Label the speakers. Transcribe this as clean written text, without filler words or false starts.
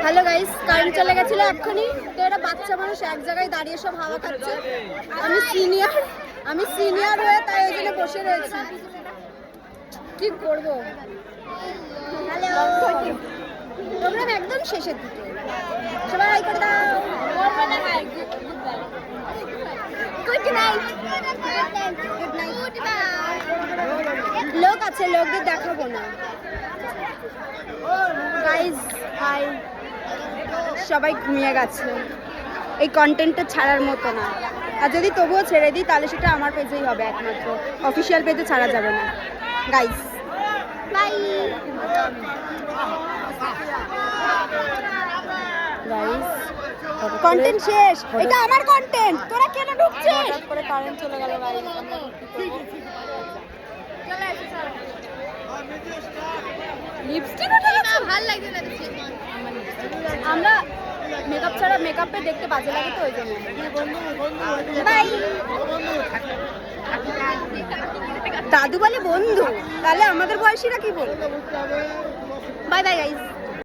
Speaker 1: Hello guys, current চলে গেছিল এক্ষুনি। তো এটা বাচ্চা মানুষ এক জায়গায় দাঁড়িয়ে সব হাওয়া খাচ্ছে। আমি সিনিয়র হয়ে তাই ওই জন্য বসে রয়েছি। কি করবো? হ্যালো, প্রোগ্রাম একদম শেষের দিকে। সবাই হাই করে দাও। Good night. লোক আছে, লোকদের দেখাবো না। গাইজ হাই, সবাই ঘুমিয়ে গেছে। এই কন্টেন্টটা ছাড়ার মতো না, আর যদি তবুও ছেড়ে দিই তাহলে সেটা আমার পেজেই হবে একমাত্র, অফিসিয়াল পেজে ছাড়া যাবে না। Guys bye. গাইজ কন্টেন্ট শেষ, এটা আমার কন্টেন্ট, তোরা কেন ঢুকছিস? করে কারেন্ট চলে গেল গাইজ। লিপস্টিক উঠে গেছে, ভালো লাগছে না। আমরা মেকআপ ছাড়া মেকআপে দেখতে বাজে লাগে তো ওই জন্য। বাই। দাদু বলে বন্ধু, তাহলে আমাদের বয়সীরা কি বলবো? Bye bye guys.